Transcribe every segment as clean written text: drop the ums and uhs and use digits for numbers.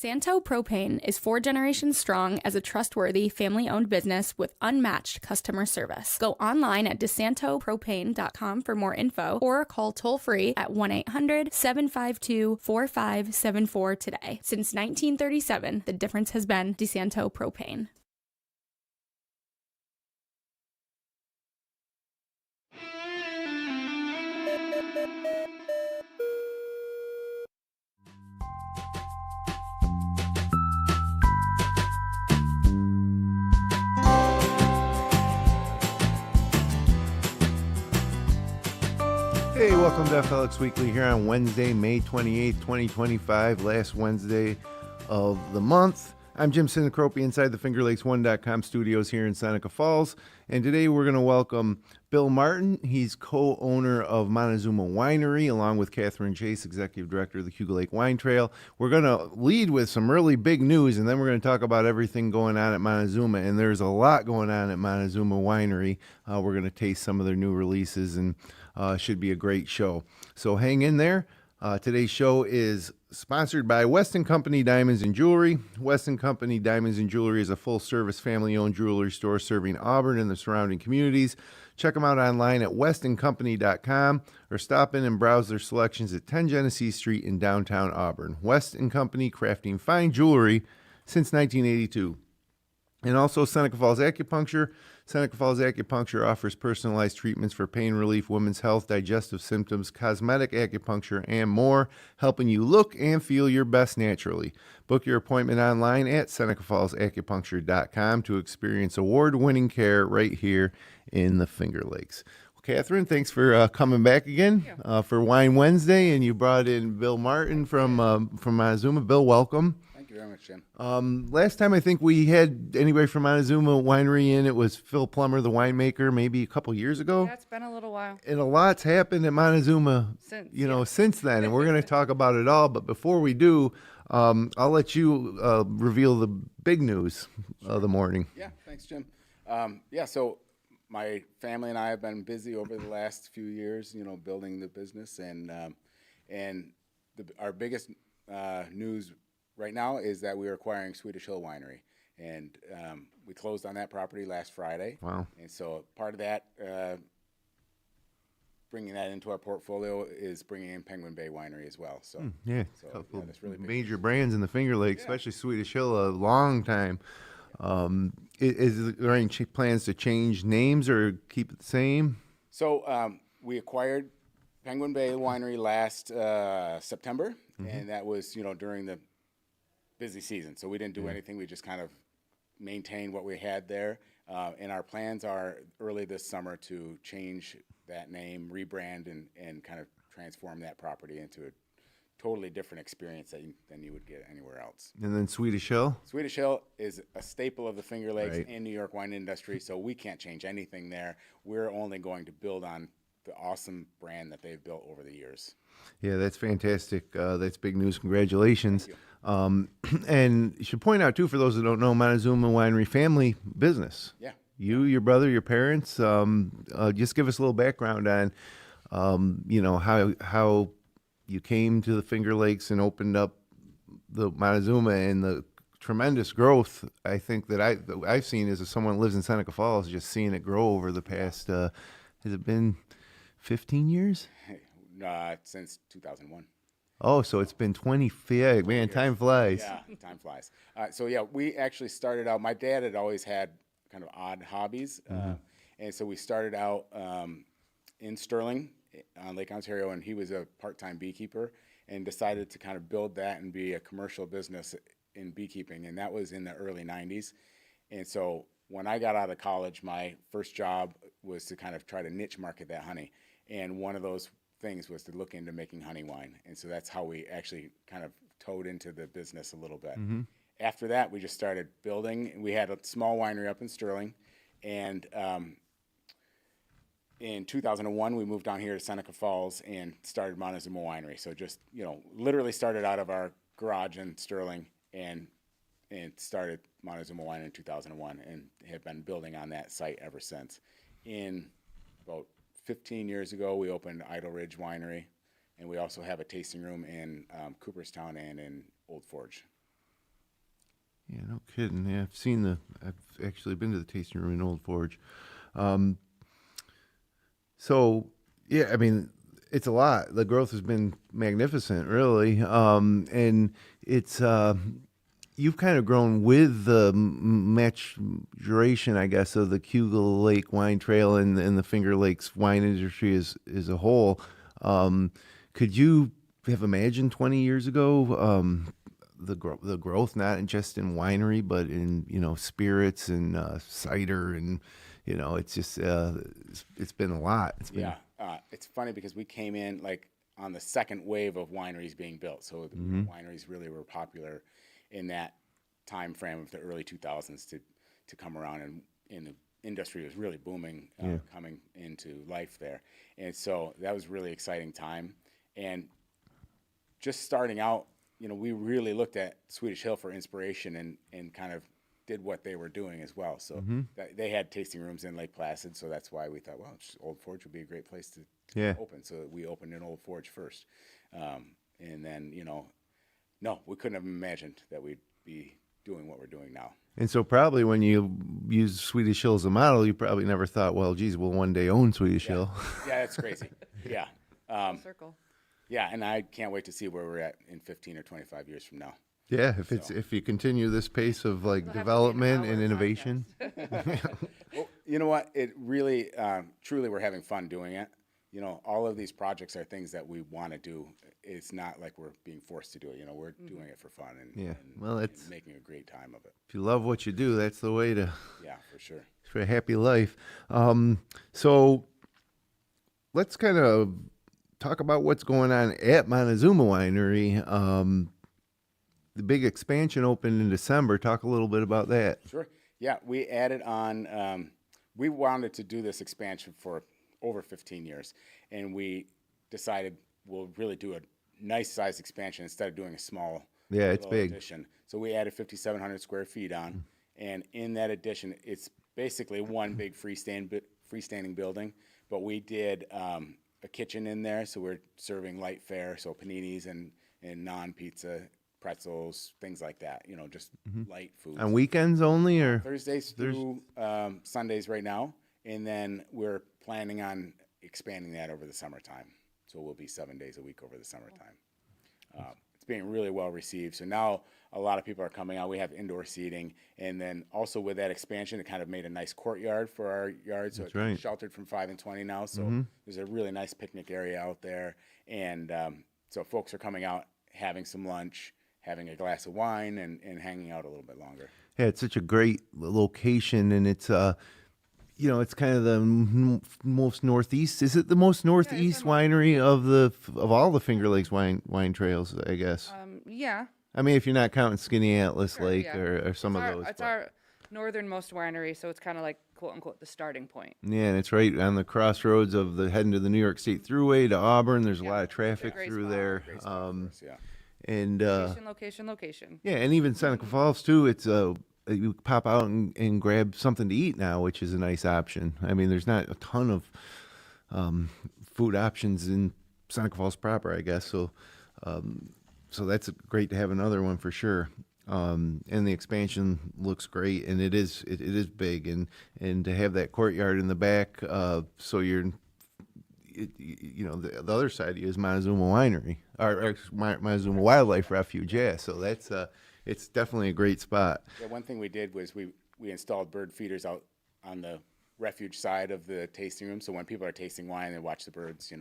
Santo Propane is 4 generations strong as a trustworthy, family-owned business with unmatched customer service. Go online at DeSantoPropane.com for more info or call toll-free at 1-800-752-4574 today. Since 1937, the difference has been DeSanto Propane. Hey, welcome to FLX Weekly here on Wednesday, May 28th, 2025, last Wednesday of the month. I'm Jim Sinicropi inside the FingerLakes1.com studios here in Seneca Falls, and today we're going to welcome Bill Martin. He's co-owner of Montezuma Winery, along with Katherine Chase, Executive Director of the Cayuga Lake Wine Trail. We're going to lead with some really big news, and then we're going to talk about everything going on at Montezuma, and there's a lot going on at Montezuma Winery. We're going to taste some of their new releases, and should be a great show. So hang in there. Today's show is sponsored by Weston Company Diamonds and Jewelry. Weston Company Diamonds and Jewelry is a full-service, family-owned jewelry store serving Auburn and the surrounding communities. Check them out online at westoncompany.com or stop in and browse their selections at 10 Genesee Street in downtown Auburn. Weston Company, crafting fine jewelry since 1982. And also Seneca Falls Acupuncture. Seneca Falls Acupuncture offers personalized treatments for pain relief, women's health, digestive symptoms, cosmetic acupuncture, and more, helping you look and feel your best naturally. Book your appointment online at SenecaFallsAcupuncture.com to experience award-winning care right here in the Finger Lakes. Well, Katherine, thanks for coming back again for Wine Wednesday, and you brought in Bill Martin from Montezuma. Bill, welcome. Thank you very much, Jim. Last time I think we had anybody from Montezuma Winery in, it was Phil Plummer, the winemaker, maybe a couple years ago. Yeah, it's been a little while. And a lot's happened at Montezuma, since then, and we're going to talk about it all. But before we do, I'll let you reveal the big news of the morning. Yeah, thanks, Jim. So my family and I have been busy over the last few years, building the business, and our biggest news right now is that we are acquiring Swedish Hill Winery, and we closed on that property last Friday. Wow. And so part of that, bringing that into our portfolio, is bringing in Penguin Bay Winery as well. So that's really major brands in the Finger Lakes, especially Swedish Hill, a long time. Is there any plans to change names or keep it the same? So we acquired Penguin Bay Winery last September, and that was during the busy season, so we didn't do anything. We just kind of maintained what we had there, and our plans are early this summer to change that name, rebrand, and kind of transform that property into a totally different experience than you would get anywhere else. And then Swedish Hill? Swedish Hill is a staple of the Finger Lakes and New York wine industry, so we can't change anything there. We're only going to build on the awesome brand that they've built over the years. Yeah, that's fantastic. That's big news. Congratulations. Thank you. And you should point out, too, for those that don't know, Montezuma Winery family business. Yeah. You, your brother, your parents. Just give us a little background on, how you came to the Finger Lakes and opened up the Montezuma and the tremendous growth, I think, that I've seen as someone who lives in Seneca Falls, just seeing it grow over the past, has it been 15 years? Since 2001. Oh, so it's been 20. Yeah, man, time flies. Yeah, time flies. We actually started out. My dad had always had kind of odd hobbies, and so we started out in Sterling on Lake Ontario, and he was a part-time beekeeper, and decided to kind of build that and be a commercial business in beekeeping, and that was in the early 90s. And so when I got out of college, my first job was to kind of try to niche market that honey, and one of those things was to look into making honey wine. And so that's how we actually kind of towed into the business a little bit. After that, we just started building. We had a small winery up in Sterling, and in 2001, we moved down here to Seneca Falls and started Montezuma Winery. So just, literally started out of our garage in Sterling and started Montezuma Winery in 2001, and have been building on that site ever since. In about 15 years ago, we opened Idle Ridge Winery, and we also have a tasting room in Cooperstown and in Old Forge. Yeah, no kidding. Yeah, I've actually been to the tasting room in Old Forge. Um, so yeah, I mean, it's a lot. The growth has been magnificent, really. And it's you've kind of grown with the maturation, I guess, of the Cayuga Lake Wine Trail and the Finger Lakes wine industry as a whole. Could you have imagined 20 years ago the growth, not just in winery, but in spirits and cider, and it's just it's been a lot. It's funny because we came in like on the second wave of wineries being built, so the wineries really were popular in that time frame of the early 2000s to come around, and the industry was really booming, coming into life there, and so that was really exciting time. And just starting out, we really looked at Swedish Hill for inspiration and kind of did what they were doing as well. So they had tasting rooms in Lake Placid, so that's why we thought, well, Old Forge would be a great place to open. So we opened in Old Forge first, and then no, we couldn't have imagined that we'd be doing what we're doing now. And so probably when you use Swedish Hill as a model, you probably never thought, well, geez, we'll one day own Swedish Hill. Yeah, that's crazy. Yeah. Circle. Yeah, and I can't wait to see where we're at in 15 or 25 years from now. Yeah, if you continue this pace of like development and innovation. Well, you know what? It really, truly, we're having fun doing it. All of these projects are things that we want to do. It's not like we're being forced to do it. We're doing it for fun and it's making a great time of it. If you love what you do, that's the way to. Yeah, for sure. For a happy life. So let's kind of talk about what's going on at Montezuma Winery. The big expansion opened in December. Talk a little bit about that. Sure. Yeah, we added on. We wanted to do this expansion for over 15 years, and we decided we'll really do a nice size expansion instead of doing a small. Yeah, it's big. Addition. So we added 5,700 square feet on, and in that addition, it's basically one big freestanding building. But we did a kitchen in there, so we're serving light fare, so paninis and non-pizza, pretzels, things like that. Just light food. On weekends only, or Thursdays through Sundays right now, and then we're planning on expanding that over the summertime. So we'll be 7 days a week over the summertime. It's being really well received. So now a lot of people are coming out. We have indoor seating, and then also with that expansion, it kind of made a nice courtyard for our yard. So it's sheltered from 5 and 20 now. So there's a really nice picnic area out there, and so folks are coming out, having some lunch, having a glass of wine, and hanging out a little bit longer. Yeah, it's such a great location, and it's it's kind of the most northeast. Is it the most northeast winery of all the Finger Lakes wine trails? I guess. Yeah. I mean, if you're not counting Skinny Atlas Lake or some of those. It's our northernmost winery, so it's kind of like quote unquote the starting point. Yeah, and it's right on the crossroads of heading to the New York State Thruway to Auburn. There's a lot of traffic through there. And Location. Yeah, and even Seneca Falls too. It's you pop out and grab something to eat now, which is a nice option. I mean, there's not a ton of food options in Seneca Falls proper, I guess. So, so that's great to have another one for sure. And the expansion looks great, and it is big, and to have that courtyard in the back, so you're. The other side of you is Montezuma Winery or Montezuma Wildlife Refuge. Yeah, so that's it's definitely a great spot. Yeah, one thing we did was we installed bird feeders out on the refuge side of the tasting room. So when people are tasting wine, they watch the birds,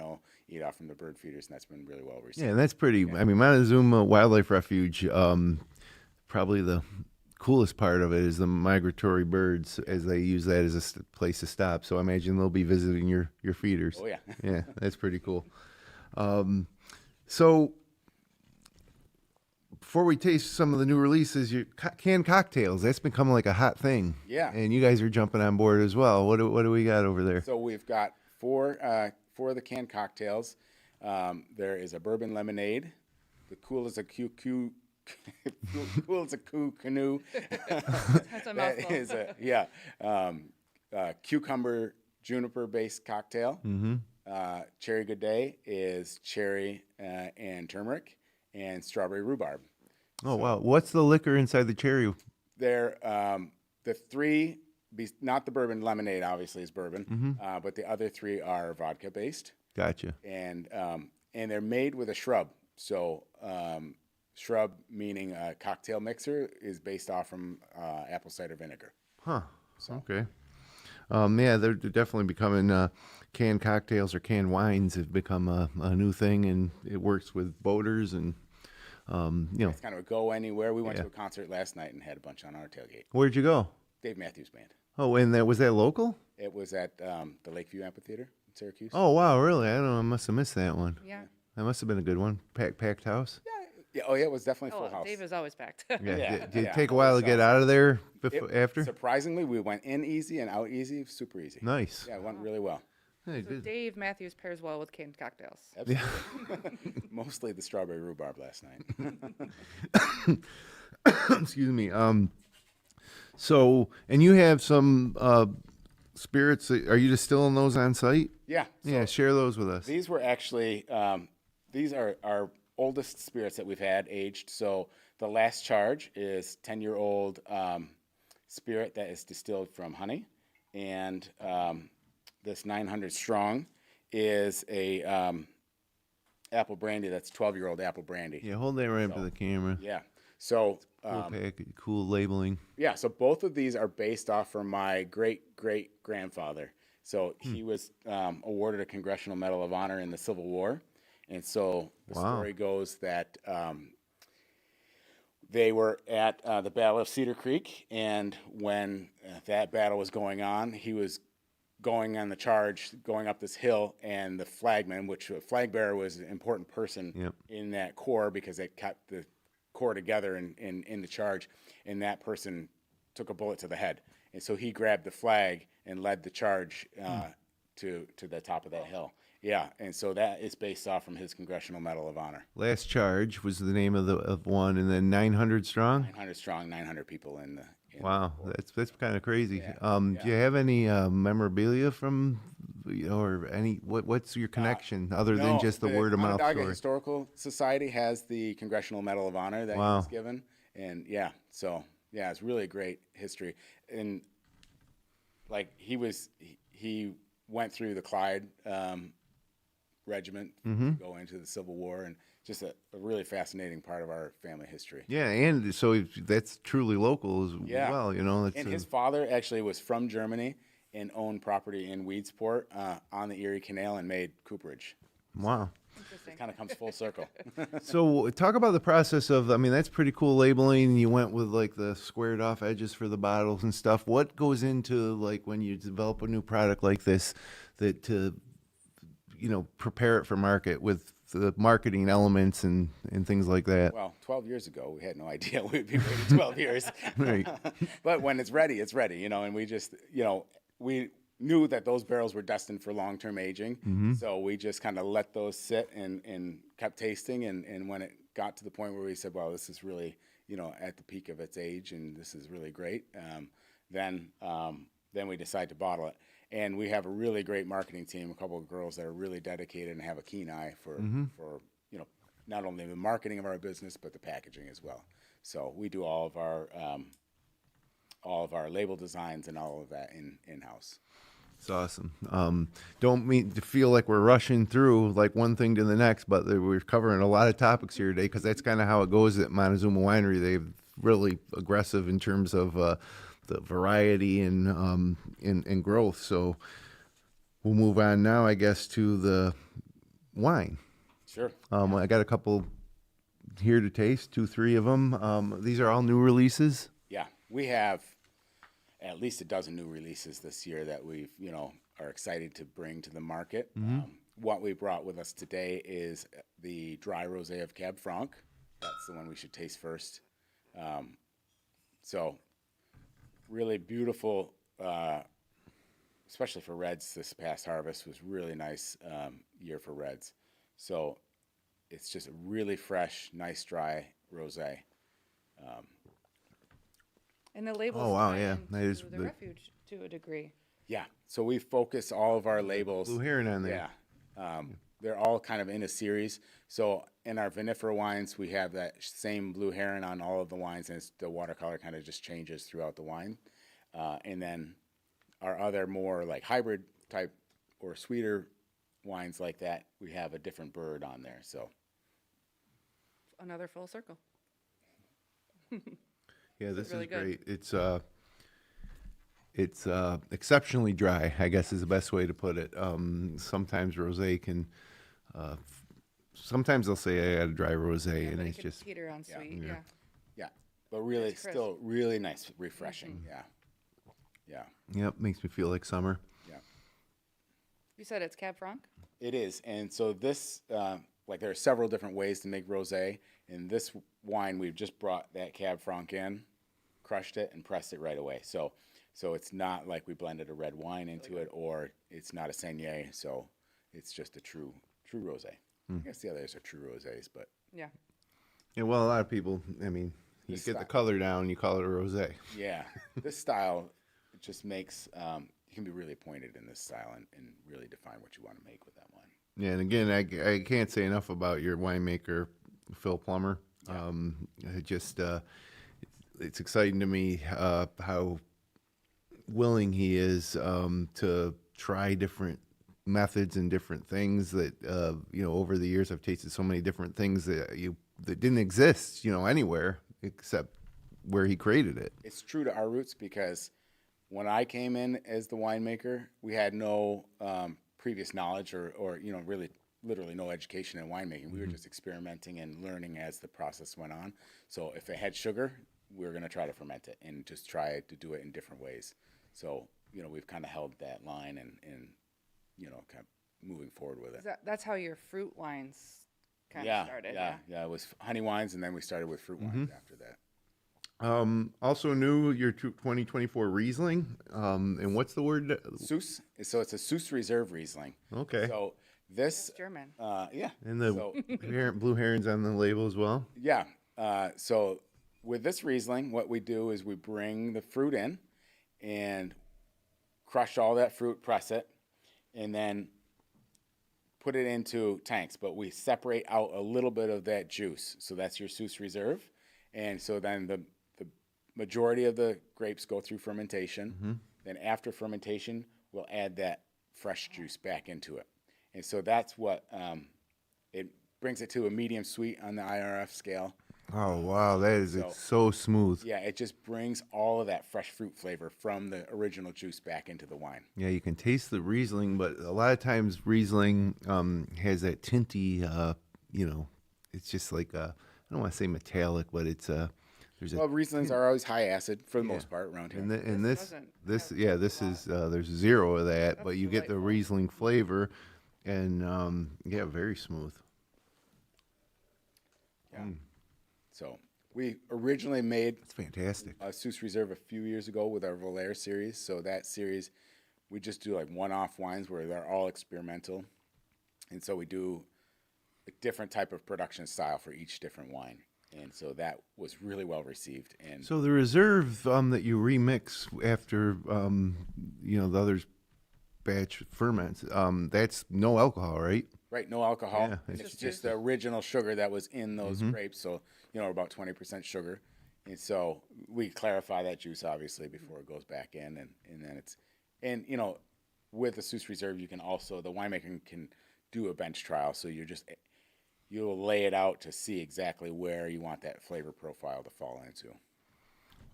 eat off from the bird feeders, and that's been really well received. Yeah, and that's pretty. Yeah. I mean, Montezuma Wildlife Refuge, probably the coolest part of it is the migratory birds, as they use that as a place to stop. So I imagine they'll be visiting your feeders. Oh, yeah. Yeah, that's pretty cool. So before we taste some of the new releases, your canned cocktails, that's become like a hot thing. Yeah. And you guys are jumping on board as well. What do we got over there? So we've got four of the canned cocktails. There is a bourbon lemonade. The cool is a QQ. Cool as a canoe. That's a mouthful. That is cucumber juniper based cocktail. Cherry Good Day is cherry and turmeric, and strawberry rhubarb. Oh, wow. What's the liquor inside the cherry? they're the three, not the bourbon lemonade, obviously is bourbon, but the other three are vodka based, Gotcha. and they're made with a shrub. So shrub meaning a cocktail mixer is based off from apple cider vinegar. Huh. Okay. Yeah, they're definitely becoming canned cocktails or canned wines have become a new thing, and it works with boaters and It's kind of a go anywhere. We went to a concert last night and had a bunch on our tailgate. Where'd you go? Dave Matthews Band. Oh, and was that local? It was at the Lakeview Amphitheater in Syracuse. Oh, wow, really? I don't know. I must have missed that one. Yeah. That must have been a good one. Packed house? Yeah, oh yeah, it was definitely full Oh, house. Dave is always packed. Yeah. Did it yeah, take a while to get out of there after? Surprisingly, we went in easy and out easy, super easy. Nice. Yeah, it went really well. Hey, So good. Dave Matthews pairs well with canned cocktails. Absolutely. Mostly the strawberry rhubarb last night. Excuse me. So, and you have some spirits. Are you distilling those on site? Yeah. Yeah, share those with us. These were actually these are our oldest spirits that we've had aged. So the last charge is 10-year-old spirit that is distilled from honey, and this 900 strong is a apple brandy that's 12-year-old apple brandy. Yeah, hold that right up to the camera. Yeah. So Cool labeling. yeah, so both of these are based off from my great-great-grandfather. So he was awarded a Congressional Medal of Honor in the Civil War. And so the story goes that they were at the Battle of Cedar Creek, and when that battle was going on, he was going on the charge, going up this hill, and the flagman, which a flag bearer was an important person in that corps because it kept the corps together in the charge, and that person took a bullet to the head. And so he grabbed the flag and led the charge to the top of that hill. Yeah, and so that is based off from his Congressional Medal of Honor. Last Charge was the name of one, and then 900 strong. 900 strong, 900 people in the. Wow, that's kind of crazy. Do you have any memorabilia from, or any what's your connection other than just the word of mouth Onondaga story? Historical Society has the Congressional Medal of Honor that he was given, and it's really a great history. And like he went through the Clyde regiment to go into the Civil War, and just a really fascinating part of our family history. Yeah, and so that's truly local as well. And his father actually was from Germany and owned property in Weedsport on the Erie Canal and made cooperage. Wow. It kind of comes full circle. So talk about the process of, that's pretty cool labeling. You went with like the squared off edges for the bottles and stuff. What goes into like when you develop a new product like this that to, prepare it for market with the marketing elements and things like that? Well, 12 years ago, we had no idea we'd be waiting 12 years. Right. But when it's ready, and we just, we knew that those barrels were destined for long-term aging. So we just kind of let those sit and kept tasting. And when it got to the point where we said, well, this is really, at the peak of its age and this is really great, then we decided to bottle it. And we have a really great marketing team, a couple of girls that are really dedicated and have a keen eye for not only the marketing of our business, but the packaging as well. So we do all of our label designs and all of that in-house. It's awesome. Don't mean to feel like we're rushing through like one thing to the next, but we're covering a lot of topics here today because that's kind of how it goes at Montezuma Winery. They're really aggressive in terms of the variety and growth. So we'll move on now, I guess, to the wine. Sure. I got a couple here to taste, 2-3 of them. These are all new releases. Yeah, we have at least a dozen new releases this year that we've, are excited to bring to the market. What we brought with us today is the dry rosé of Cab Franc. That's the one we should taste first. So really beautiful, especially for reds. This past harvest was really nice year for reds. So it's just a really fresh, nice dry rosé. And the labels that is the refuge to a degree. Yeah, so we focus all of our labels. Blue heron on there. Yeah, they're all kind of in a series. So in our vinifera wines, we have that same blue heron on all of the wines, and the watercolor kind of just changes throughout the wine. And then our other more like hybrid type or sweeter wines like that, we have a different bird on there. So Another full circle. Yeah, this really is good. great. It's exceptionally dry, I guess is the best way to put it. Sometimes rosé can, sometimes they'll say I got a dry rosé, Yeah, and but it it's could just, teeter on sweet. Yeah. yeah, but really It's crisp. still really nice, refreshing. Yeah. Yeah. yep, makes me feel like summer. Yeah. You said it's Cab Franc? It is, and so this, like there are several different ways to make rosé. In this wine, we've just brought that Cab Franc in, crushed it, and pressed it right away. So it's not like we blended a red wine into it, or it's not a Saignée. So it's just a true rosé. I guess the others are true rosés, but Yeah. Yeah, well, a lot of people, I mean, you This get the style. color down, you call it a rosé. yeah, this style it just makes you can be really pointed in this style and really define what you want to make with that wine. Yeah, and again, I can't say enough about your winemaker, Phil Plummer. It just it's exciting to me how willing he is to try different methods and different things that over the years I've tasted so many different things that didn't exist anywhere except where he created it. It's true to our roots because when I came in as the winemaker, we had no previous knowledge or really literally no education in winemaking. We were just experimenting and learning as the process went on. So if it had sugar, we were going to try to ferment it and just try to do it in different ways. So, we've kind of held that line and kind of moving forward with it. That's how your fruit wines kind of started. Yeah. It was honey wines, and then we started with fruit wines after that. Also new your 2024 Riesling, and what's the word? Süß. So it's a Süß Reserve Riesling. Okay. So this, German. yeah. And the So, blue herons on the label as well. yeah. So with this Riesling, what we do is we bring the fruit in and crush all that fruit, press it, and then put it into tanks. But we separate out a little bit of that juice. So that's your Süß Reserve. And so then the majority of the grapes go through fermentation. Then after fermentation, we'll add that fresh juice back into it. And so that's what it brings it to a medium sweet on the IRF scale. Oh wow, that is it's so smooth. Yeah, it just brings all of that fresh fruit flavor from the original juice back into the wine. Yeah, you can taste the Riesling, but a lot of times Riesling has that tinty, it's just like I don't want to say metallic, but it's there's a Well, Rieslings are always high acid for the most part around here. and This this doesn't this is there's zero of that, but you get the delightful. Riesling flavor, and very smooth. Yeah. So we originally made It's fantastic. a Süß Reserve a few years ago with our Volaire series. So that series, we just do like one-off wines where they're all experimental. And so we do a different type of production style for each different wine. And so that was really well received. And So the reserve that you remix after the other batch ferments, that's no alcohol, right? right, no alcohol. Yeah, It's it's just the original sugar that was in those grapes. So, about 20% sugar. And so we clarify that juice obviously before it goes back in. And then it's, with the Süß Reserve, you can also, the winemaker can do a bench trial. So you'll lay it out to see exactly where you want that flavor profile to fall into.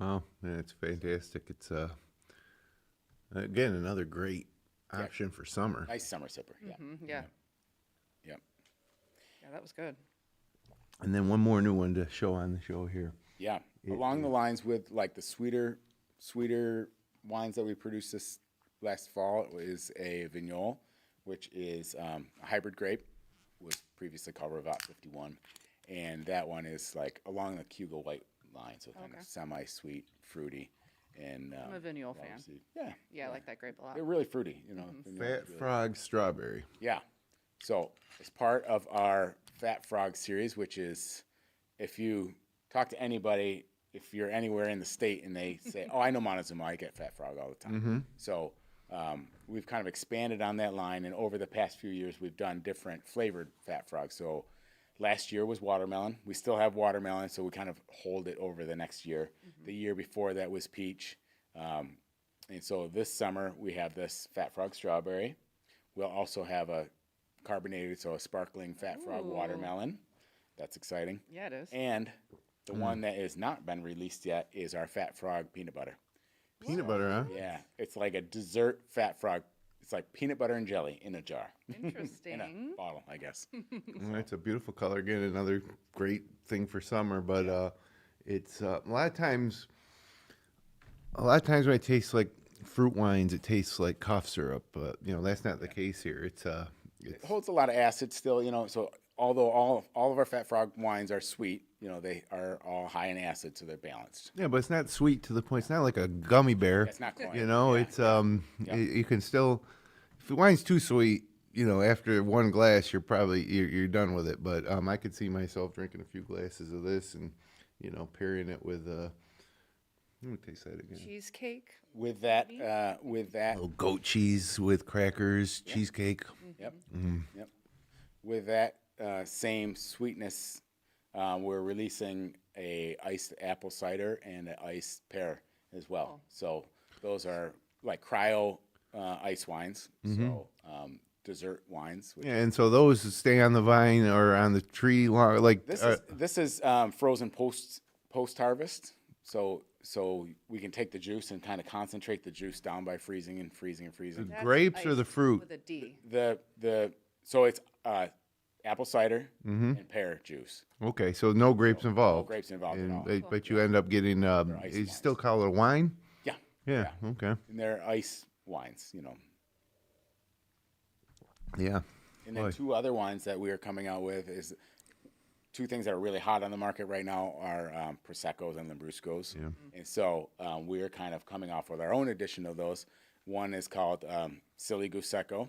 Oh, yeah, it's fantastic. It's again another great option for summer. Nice summer sipper. Yeah. Yeah. Yep. Yeah, that was good. And then one more new one to show on the show here. Yeah. Along the lines with like the sweeter wines that we produced this last fall is a Vignole, which is a hybrid grape, was previously called Ravat 51. And that one is like along the Cayuga white line, so kind of semi-sweet, fruity. And I'm a Vignole fan. well-received. Yeah. Yeah, I like that grape a lot. They're really fruity, Vignole's Fat really- Frog Strawberry. Yeah. So as part of our Fat Frog series, which is if you talk to anybody, if you're anywhere in the state and they say, oh, I know Montezuma, I get Fat Frog all the time. So we've kind of expanded on that line, and over the past few years, we've done different flavored fat frogs. So last year was watermelon. We still have watermelon, so we kind of hold it over the next year. The year before that was peach. And so this summer, we have this fat frog strawberry. We'll also have a carbonated, so a sparkling fat frog watermelon. That's exciting. Yeah, it is. And the one that has not been released yet is our fat frog peanut butter. Peanut butter, huh? Yeah, it's like a dessert fat frog. It's like peanut butter and jelly in a jar. Interesting. In a bottle, I guess. Well, it's a beautiful color. Again, another great thing for summer. But it's a lot of times when I taste like fruit wines, it tastes like cough syrup. But that's not the case here. It holds a lot of acid still, so although all of our fat frog wines are sweet, they are all high in acid, so they're balanced. Yeah, but it's not sweet to the point. It's not like a gummy bear. It's not quite. It's you can still, if the wine's too sweet, after one glass, you're done with it. But I could see myself drinking a few glasses of this and pairing it with let me taste that again. Cheesecake. With that, little goat cheese with crackers, cheesecake. Yep. Yep. With that same sweetness, we're releasing a iced apple cider and an iced pear as well. So those are like cryo ice wines. So dessert wines. Yeah, and so those stay on the vine or on the tree long. Like this is frozen post harvest. So we can take the juice and kind of concentrate the juice down by freezing and freezing and freezing. That's grapes or the iced fruit? With a D. So it's apple cider and pear juice. Okay, so no grapes involved. No grapes involved at all. But you end up getting. ice You wines. still call it a wine? Yeah. Yeah. Okay. And they're ice wines, Yeah. And then two other wines that we are coming out with is two things that are really hot on the market right now are Prosecco's and Lambrusco's. Yeah. And so we are kind of coming off with our own edition of those. One is called Silly Gusecco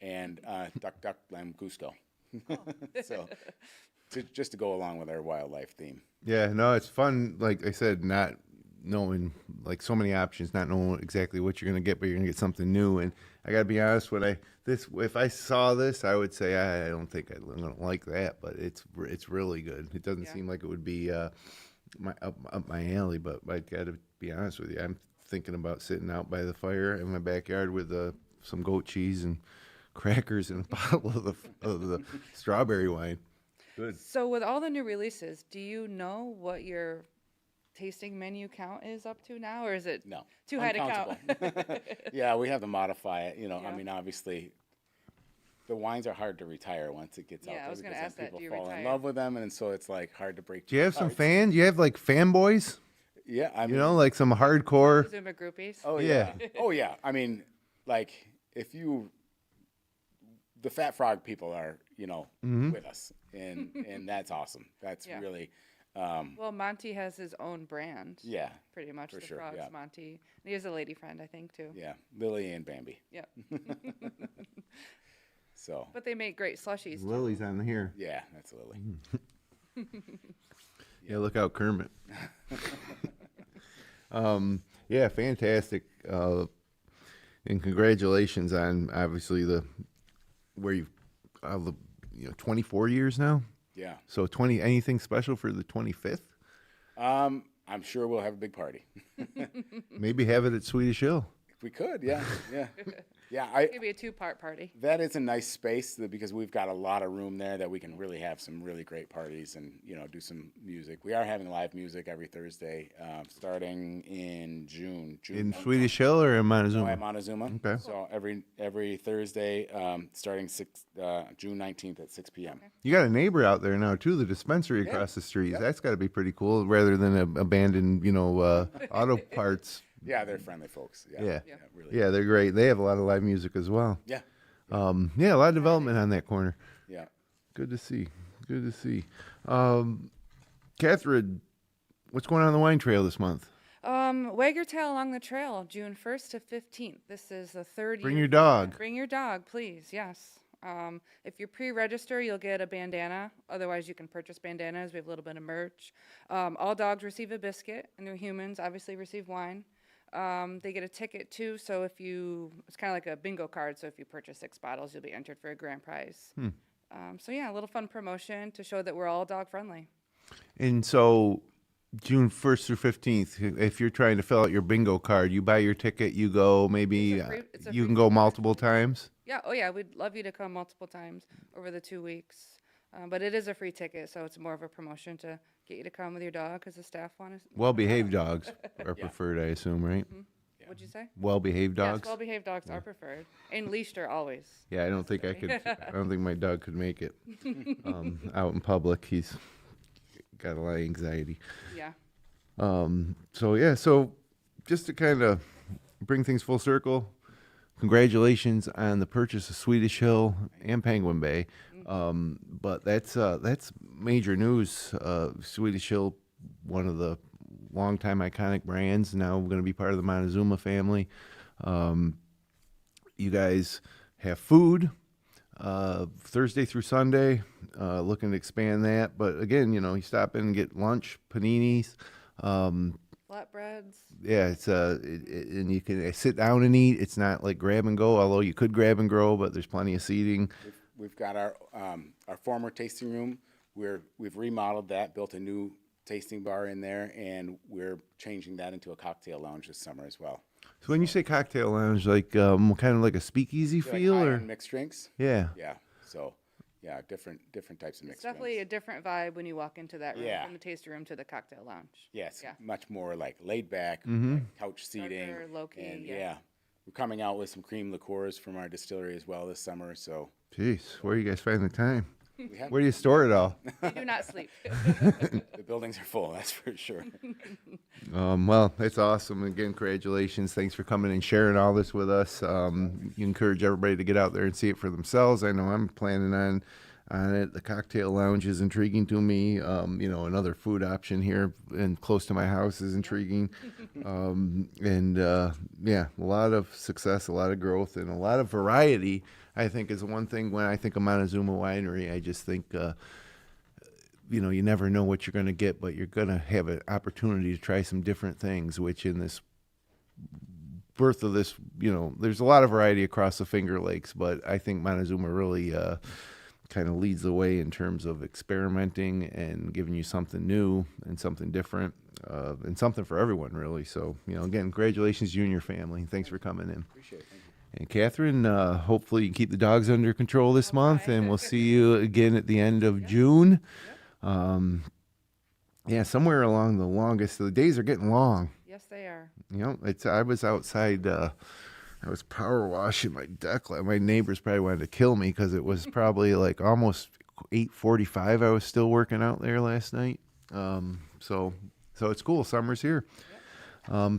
and Duck Duck Lambrusco. So just to go along with our wildlife theme. Yeah. No, it's fun. Like I said, not knowing like so many options, not knowing exactly what you're going to get, but you're going to get something new. And I got to be honest, if I saw this, I would say I don't think I don't like that, but it's really good. It doesn't seem like it would be up my alley, but I got to be honest with you, I'm thinking about sitting out by the fire in my backyard with some goat cheese and crackers and a bottle of the strawberry wine. Good. So with all the new releases, do you know what your tasting menu count is up to now, or is it too high to count? Yeah, we have to modify it. I mean, obviously, the wines are hard to retire once it gets out there. I was going to ask that. Do you fall retire? in love with them, and so it's like hard to break. Do you have some hearts. fans? Do you have like fanboys? Yeah, I mean, Like some hardcore. Montezuma groupies. Oh Yeah. yeah. Oh yeah. I mean, like the Fat Frog people are with us, and that's awesome. That's really. Well, Monty has his own brand. Yeah. Pretty much for the sure, frogs, yeah. Monty. And he has a lady friend, I think, too. Yeah, Lily and Bambi. Yep. So. But they make great slushies. Too. Lily's on here. Yeah, that's Lily. Yeah, look out, Kermit. Yeah, fantastic. And congratulations on obviously where you've 24 years now. Yeah. So anything special for the 25th? I'm sure we'll have a big party. Maybe have it at Swedish Hill. If we could, yeah. Yeah, It could be a two-part party. that is a nice space because we've got a lot of room there that we can really have some really great parties and do some music. We are having live music every Thursday, starting in June. In Swedish Hill or in Montezuma? At Montezuma. Okay. So every Thursday, starting June 19th at 6 p.m. You got a neighbor out there now too, the dispensary across the street. That's got to be pretty cool, rather than abandoned, auto parts. Yeah, they're friendly folks. Yeah. Really. Yeah, they're great. They have a lot of live music as well. Yeah. A lot of development on that corner. Yeah. Good to see. Katherine, what's going on the wine trail this month? Wag your tail along the trail, June 1st to 15th. This is the third year. Bring your dog. Bring your dog, please. Yes. If you pre-register, you'll get a bandana. Otherwise, you can purchase bandanas. We have a little bit of merch. All dogs receive a biscuit, and their humans obviously receive wine. They get a ticket too, so it's kind of like a bingo card, so if you purchase 6 bottles, you'll be entered for a grand prize. So yeah, a little fun promotion to show that we're all dog friendly. And so June 1st through 15th, if you're trying to fill out your bingo card, you buy your ticket, you go, maybe It's a you free can go multiple times? Yeah, oh yeah, we'd love you to come multiple times over the 2 weeks. But it is a free ticket, so it's more of a promotion to get you to come with your dog because the staff want to. Well-behaved dogs are preferred, I assume, right? What'd you say? Well-behaved dogs? Yes, well-behaved dogs are preferred. And leashed are always. Yeah, I don't think I don't think my dog could make it out in public. He's got a lot of anxiety. Yeah. So just to kind of bring things full circle, congratulations on the purchase of Swedish Hill and Penguin Bay. But that's major news. Swedish Hill, one of the longtime iconic brands, now going to be part of the Montezuma family. You guys have food Thursday through Sunday, looking to expand that. But again, you stop in and get lunch, paninis. Flatbreads. Yeah, it's and you can sit down and eat. It's not like grab and go, although you could grab and go, but there's plenty of seating. We've got our former tasting room. We've remodeled that, built a new tasting bar in there, and we're changing that into a cocktail lounge this summer as well. So when you say cocktail lounge, like kind of like a speakeasy feel, like or high-end mixed drinks? Yeah. Yeah. So, yeah, different types of mixed It's definitely drinks. a different vibe when you walk into that room, Yeah. from the tasting room to the cocktail lounge. Yes, Yeah. much more like laid back, like couch seating. Darker, low-key, and yeah. we're coming out with some cream liqueurs from our distillery as well this summer. So Jeez, where do you guys find the time? we have Where do you store it all? We do not sleep. the buildings are full, that's for sure. Well, that's awesome. Again, congratulations. Thanks for coming and sharing all this with us. You encourage everybody to get out there and see it for themselves. I know I'm planning on it. The cocktail lounge is intriguing to me. Another food option here and close to my house is intriguing. A lot of success, a lot of growth, and a lot of variety, I think, is one thing. When I think of Montezuma Winery, I just think, you never know what you're going to get, but you're going to have an opportunity to try some different things, which in this birth of this, there's a lot of variety across the Finger Lakes, but I think Montezuma really kind of leads the way in terms of experimenting and giving you something new and something different and something for everyone, really. So, again, congratulations, you and your family. Thanks for coming in. Appreciate it. Thank you. And Katherine, hopefully you can keep the dogs under control this month, and we'll see you again at the end of June. Somewhere along the longest. The days are getting long. Yes, they are. I was outside. I was power washing my deck. My neighbors probably wanted to kill me because it was probably like almost 8:45. I was still working out there last night. So it's cool. Summer's here.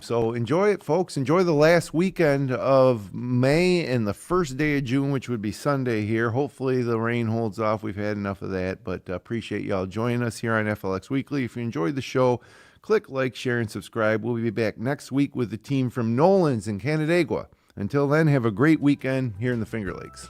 So enjoy it, folks. Enjoy the last weekend of May and the first day of June, which would be Sunday here. Hopefully the rain holds off. We've had enough of that, but appreciate y'all joining us here on FLX Weekly. If you enjoyed the show, click like, share, and subscribe. We'll be back next week with the team from Nolan's in Canandaigua. Until then, have a great weekend here in the Finger Lakes.